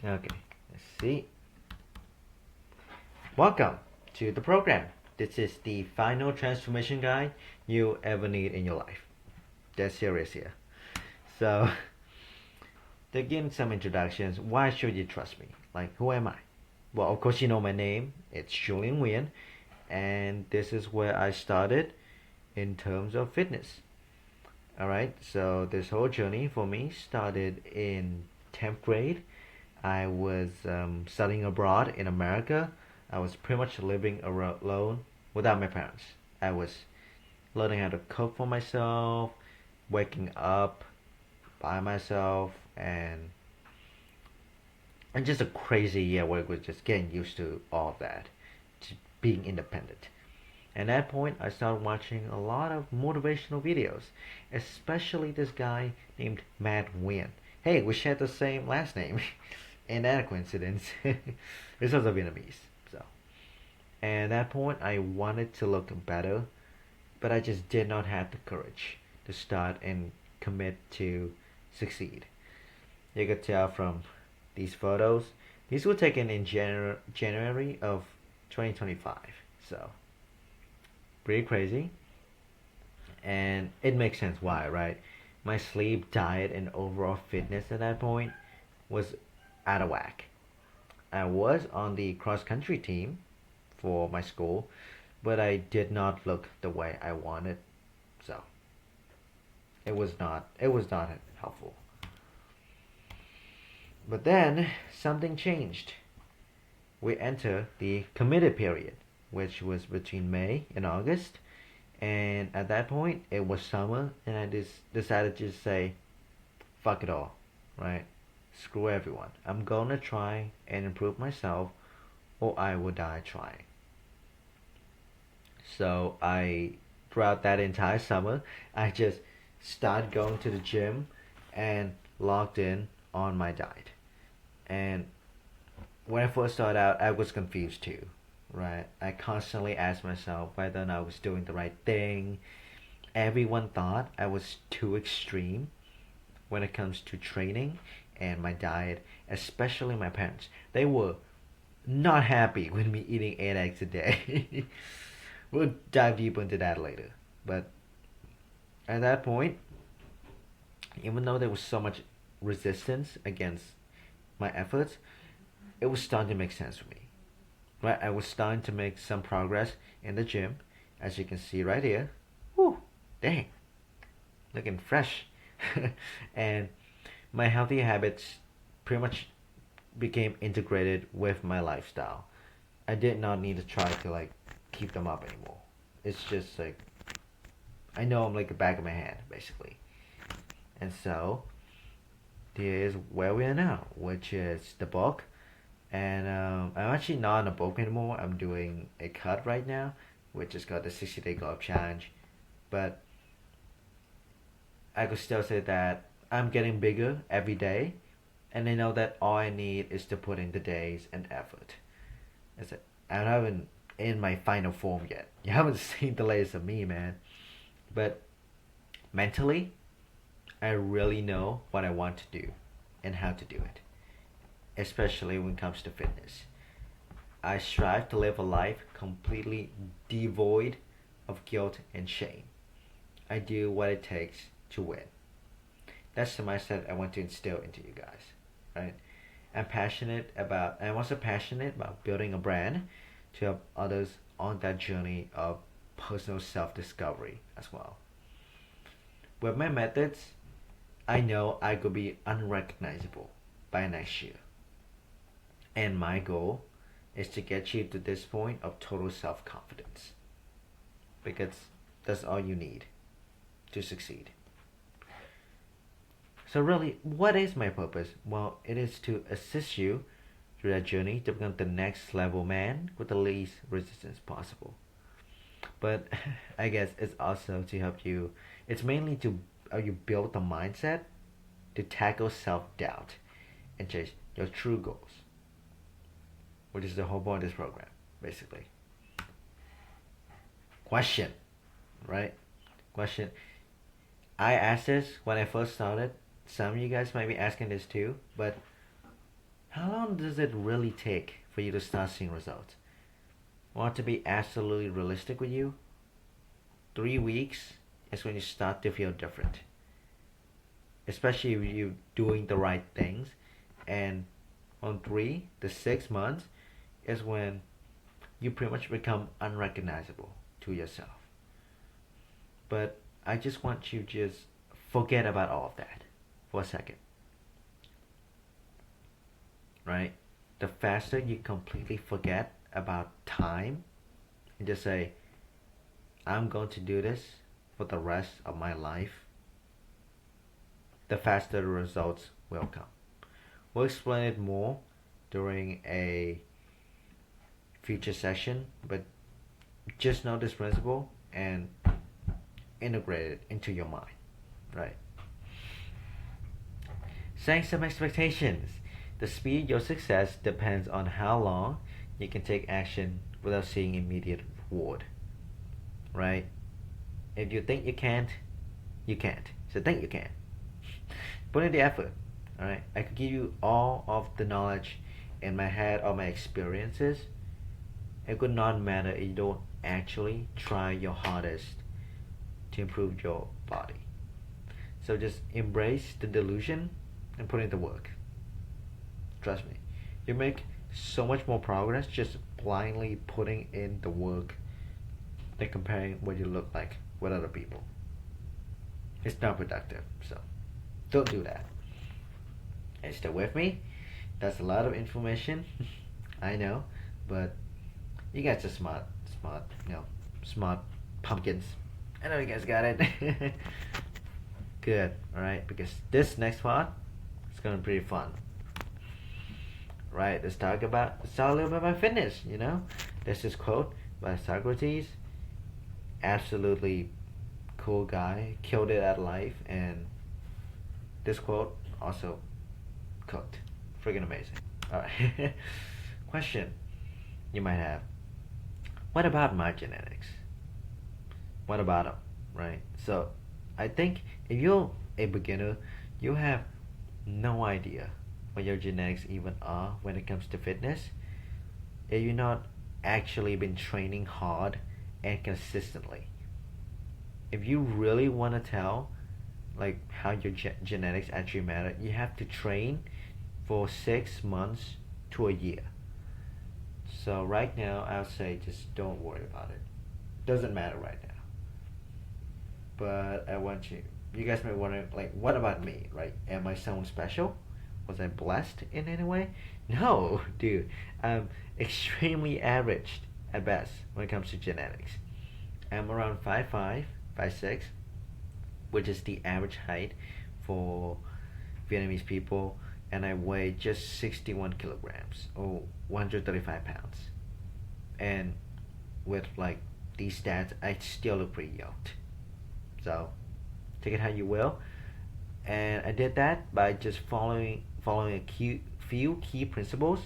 Okay, let's see. Welcome to the program. This is the final transformation guide you ever need in your life. Dead serious here. So, to give some introductions, why should you trust me? Like, who am I? Well, of course, you know my name. It's Julian Nguyen, and this is where I started in terms of fitness. Alright, so this whole journey for me started in 10th grade. I was studying abroad in America. I was pretty much living alone without my parents. I was learning how to cook for myself, waking up by myself, and just a crazy year where we're just getting used to all of that, to being independent. At that point, I started watching a lot of motivational videos, especially this guy named Matt Nguyen. Hey, we share the same last name. Ain't that a coincidence? He's also Vietnamese. So, and at that point, I wanted to look better, but I just did not have the courage to start and commit to succeed. You could tell from these photos. These were taken in January of 2025. So, pretty crazy. And it makes sense why, right? My sleep, diet, and overall fitness at that point was out of whack. I was on the cross country team for my school, but I did not look the way I wanted. So, it was not helpful. But then something changed. We enter the committed period, which was between May and August. And at that point, it was summer, and I just decided to say, fuck it all, right? Screw everyone. I'm gonna try and improve myself, or I will die trying. So throughout that entire summer, I just started going to the gym and logged in on my diet. And when I first started out, I was confused too, right? I constantly asked myself whether or not I was doing the right thing. Everyone thought I was too extreme when it comes to training and my diet, especially my parents. They were not happy with me eating 8 eggs a day. We'll dive deeper into that later. But at that point, even though there was so much resistance against my efforts, it was starting to make sense for me. Right, I was starting to make some progress in the gym, as you can see right here. Whew, dang, looking fresh. And my healthy habits pretty much became integrated with my lifestyle. I did not need to try to like keep them up anymore. It's just like I know I'm like the back of my hand basically. And so here's where we are now, which is the bulk. And I'm actually not in a bulk anymore. I'm doing a cut right now, which is called the 60-day golf challenge. But I could still say that I'm getting bigger every day, and I know that all I need is to put in the days and effort. That's it. I haven't in my final form yet. You haven't seen the latest of me, man. But mentally, I really know what I want to do and how to do it, especially when it comes to fitness. I strive to live a life completely devoid of guilt and shame. I do what it takes to win. That's the mindset I want to instill into you guys, right? I'm also passionate about building a brand to help others on that journey of personal self discovery as well. With my methods, I know I could be unrecognizable by next year. And my goal is to get you to this point of total self confidence. Because that's all you need to succeed. So, really, what is my purpose? Well, it is to assist you through that journey to become the next level man with the least resistance possible. But I guess it's also to help you, it's mainly to help you build the mindset to tackle self doubt and chase your true goals, which is the whole point of this program, basically. Question, right? Question. I asked this when I first started. Some of you guys might be asking this too, but How long does it really take for you to start seeing results? Want to be absolutely realistic with you? 3 weeks is when you start to feel different, especially if you're doing the right things. And on 3 to 6 months is when you pretty much become unrecognizable to yourself. But I just want you to just forget about all of that for a second, right? The faster you completely forget about time and just say, I'm going to do this for the rest of my life, the faster the results will come. We'll explain it more during a future session, but just know this principle and integrate it into your mind, right? Setting some expectations. The speed of your success depends on how long you can take action without seeing immediate reward, right? If you think you can't, you can't. So think you can. Put in the effort, alright? I could give you all of the knowledge in my head or my experiences. It could not matter if you don't actually try your hardest to improve your body. So just embrace the delusion and put in the work. Trust me, you make so much more progress just blindly putting in the work than comparing what you look like with other people. It's not productive, so don't do that. Are you still with me? That's a lot of information. I know, but you guys are smart pumpkins. I know you guys got it. Good, alright, because this next part is gonna be pretty fun. Right, let's talk a little bit about fitness, There's this quote by Socrates. Absolutely cool guy, killed it at life, and this quote also cooked. Freaking amazing. Alright. Question you might have. What about my genetics? What about them? Right? So I think if you're a beginner, you have no idea what your genetics even are when it comes to fitness. If you're not actually been training hard and consistently. If you really want to tell like how your genetics actually matter, you have to train for 6 months to a year. So right now I would say just don't worry about it. Doesn't matter right now. But I want you guys may wonder, like, what about me, right? Am I someone special? Was I blessed in any way? No, dude. I'm extremely average at best when it comes to genetics. I'm around 5'5", 5'6", which is the average height for Vietnamese people, and I weigh just 61 kilograms or 135 pounds. And with like these stats, I still look pretty yoked. So take it how you will. And I did that by just following a few key principles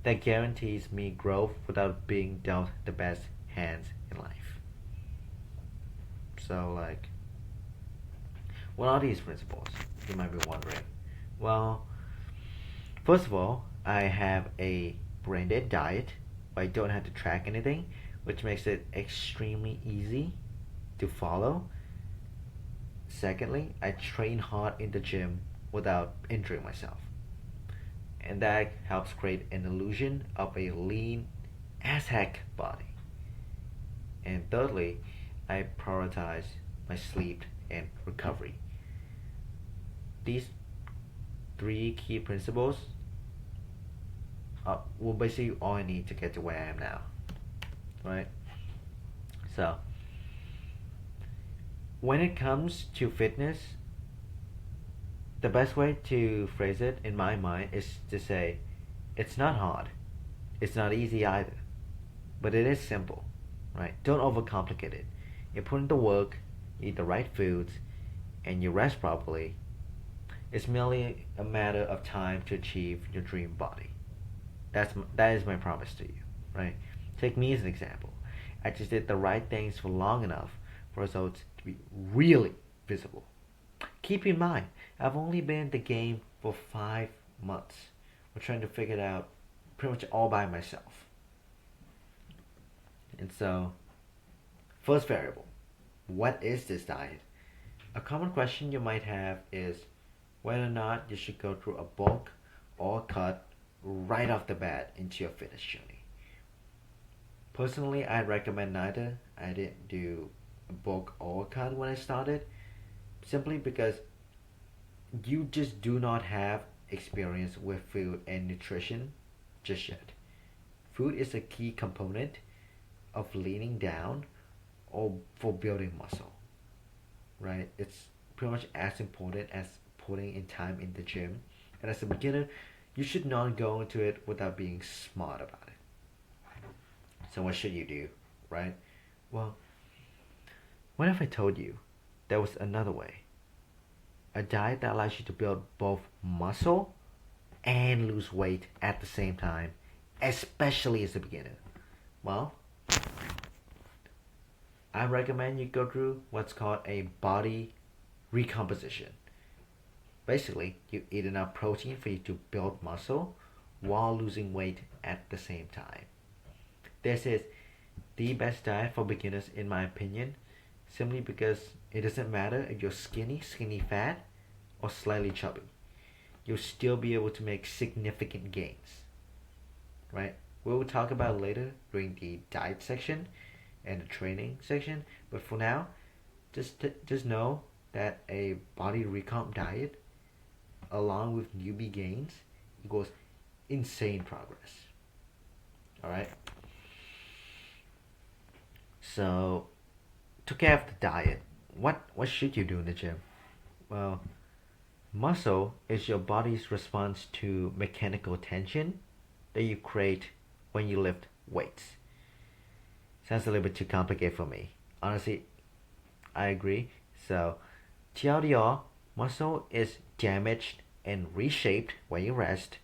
that guarantees me growth without being dealt the best hands in life. So like, what are these principles? You might be wondering. Well, first of all, I have a branded diet where I don't have to track anything, which makes it extremely easy to follow. Secondly, I train hard in the gym without injuring myself. And that helps create an illusion of a lean as heck body. And thirdly, I prioritize my sleep and recovery. These three key principles will basically all I need to get to where I am now. Right? So, when it comes to fitness, the best way to phrase it in my mind is to say, it's not hard. It's not easy either. But it is simple. Right? Don't overcomplicate it. You put in the work, you eat the right foods, and you rest properly. It's merely a matter of time to achieve your dream body. That is my promise to you, right? Take me as an example. I just did the right things for long enough for results to be really visible. Keep in mind, I've only been in the game for 5 months, I'm trying to figure it out pretty much all by myself. And so, first variable, what is this diet? A common question you might have is whether or not you should go through a bulk or a cut right off the bat into your fitness journey. Personally, I recommend neither. I didn't do a bulk or a cut when I started, simply because you just do not have experience with food and nutrition just yet. Food is a key component of leaning down or for building muscle, right? It's pretty much as important as putting in time in the gym. And as a beginner, you should not go into it without being smart about it. So what should you do, right? Well, what if I told you there was another way? A diet that allows you to build both muscle and lose weight at the same time, especially as a beginner. Well, I recommend you go through what's called a body recomposition. Basically, you eat enough protein for you to build muscle while losing weight at the same time. This is the best diet for beginners, in my opinion, simply because it doesn't matter if you're skinny fat, or slightly chubby. You'll still be able to make significant gains, right? We will talk about it later during the diet section and the training section. But for now, just know that a body recomp diet, along with newbie gains, equals insane progress. All right. So, to get off the diet, what should you do in the gym? Well, muscle is your body's response to mechanical tension that you create when you lift weights. Sounds a little bit too complicated for me. Honestly, I agree. So, TLDR, muscle is damaged and reshaped when you rest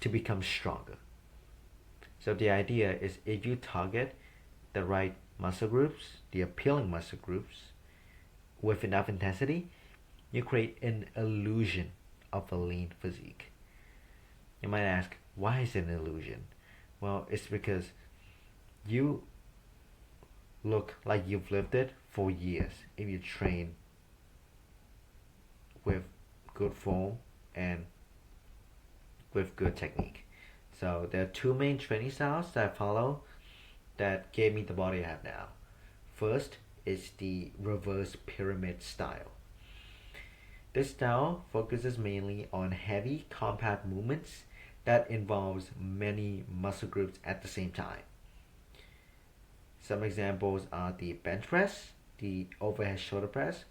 to become stronger. So the idea is if you target the right muscle groups, the appealing muscle groups, with enough intensity, you create an illusion of a lean physique. You might ask, why is it an illusion? Well, it's because you look like you've lived it for years if you train with good form and with good technique. So there are two main training styles that I follow that gave me the body I have now. First is the reverse pyramid style. This style focuses mainly on heavy, compact movements that involves many muscle groups at the same time. Some examples are the bench press, the overhead shoulder press,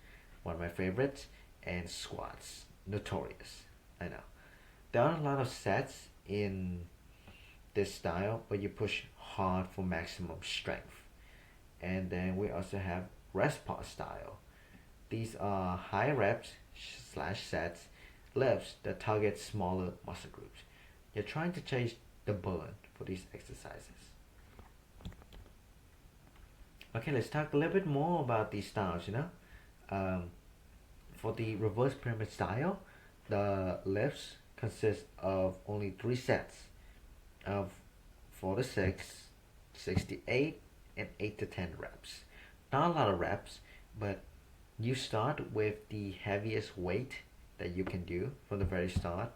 one of my favorites, and squats. Notorious, I know. There are a lot of sets in this style where you push hard for maximum strength. And then we also have rest pause style. These are high reps slash sets lifts that target smaller muscle groups. You're trying to change the burn for these exercises. Okay, let's talk a little bit more about these styles. For the reverse pyramid style, the lifts consist of only 3 sets of 4 to 6, 6 to 8, and 8 to 10 reps. Not a lot of reps, but you start with the heaviest weight that you can do from the very start.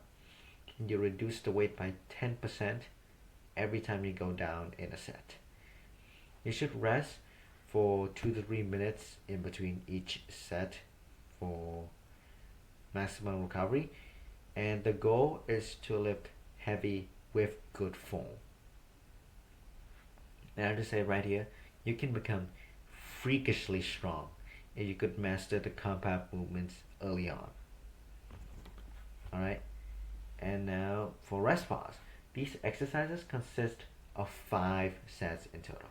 You reduce the weight by 10% every time you go down in a set. You should rest for 2 to 3 minutes in between each set for maximum recovery. And the goal is to lift heavy with good form. Now to say right here, you can become freakishly strong if you could master the compact movements early on. Alright, and now for rest pause. These exercises consist of 5 sets in total.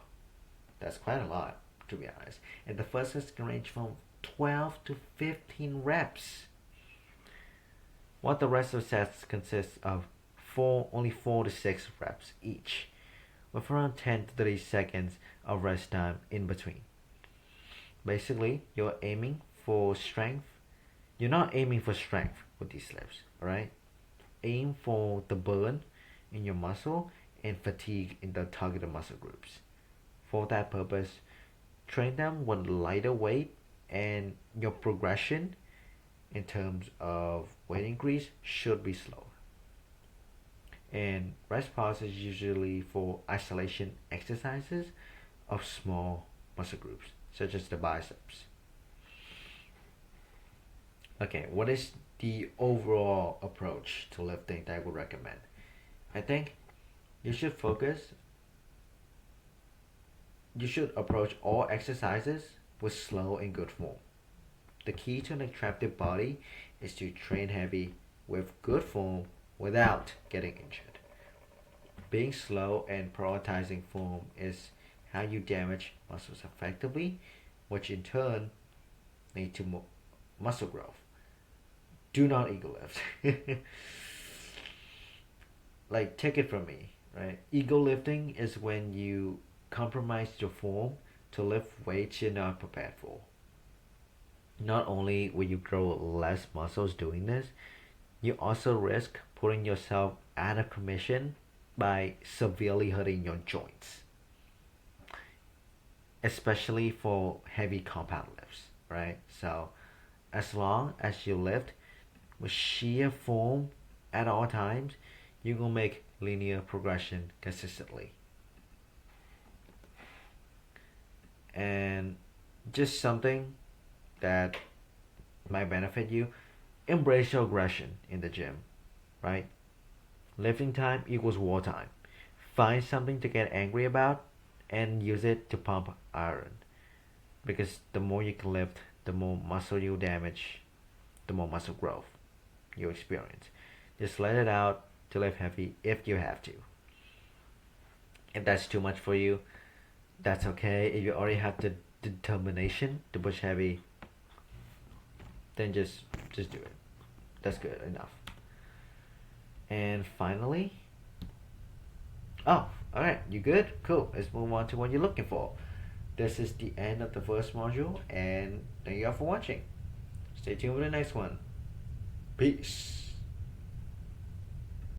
That's quite a lot, to be honest. And the first sets can range from 12 to 15 reps. What the rest of the sets consists of only 4 to 6 reps each, with around 10 to 30 seconds of rest time in between. Basically, you're aiming for strength. You're not aiming for strength with these lifts, alright? aim for the burn in your muscle and fatigue in the targeted muscle groups. For that purpose, train them with lighter weight, and your progression in terms of weight increase should be slow. And rest pause is usually for isolation exercises of small muscle groups, such as the biceps. Okay, what is the overall approach to lifting that I would recommend? I think you should focus, you should approach all exercises with slow and good form. The key to an attractive body is to train heavy with good form without getting injured. Being slow and prioritizing form is how you damage muscles effectively, which in turn lead to muscle growth. Do not ego lift. Like, take it from me, right? Ego lifting is when you compromise your form to lift weights you're not prepared for. Not only will you grow less muscles doing this, you also risk putting yourself out of commission by severely hurting your joints, especially for heavy compound lifts, right? So, as long as you lift with sheer form at all times, you're gonna make linear progression consistently. And just something that might benefit you, embrace your aggression in the gym, right? Lifting time equals wartime. Find something to get angry about and use it to pump iron. Because the more you can lift, the more muscle you damage, the more muscle growth you experience. Just let it out to lift heavy if you have to. If that's too much for you, that's okay. If you already have the determination to push heavy, then just do it. That's good enough. And finally, oh, all right, you good? Cool. Let's move on to what you're looking for. This is the end of the first module, and thank you all for watching. Stay tuned for the next one. Peace.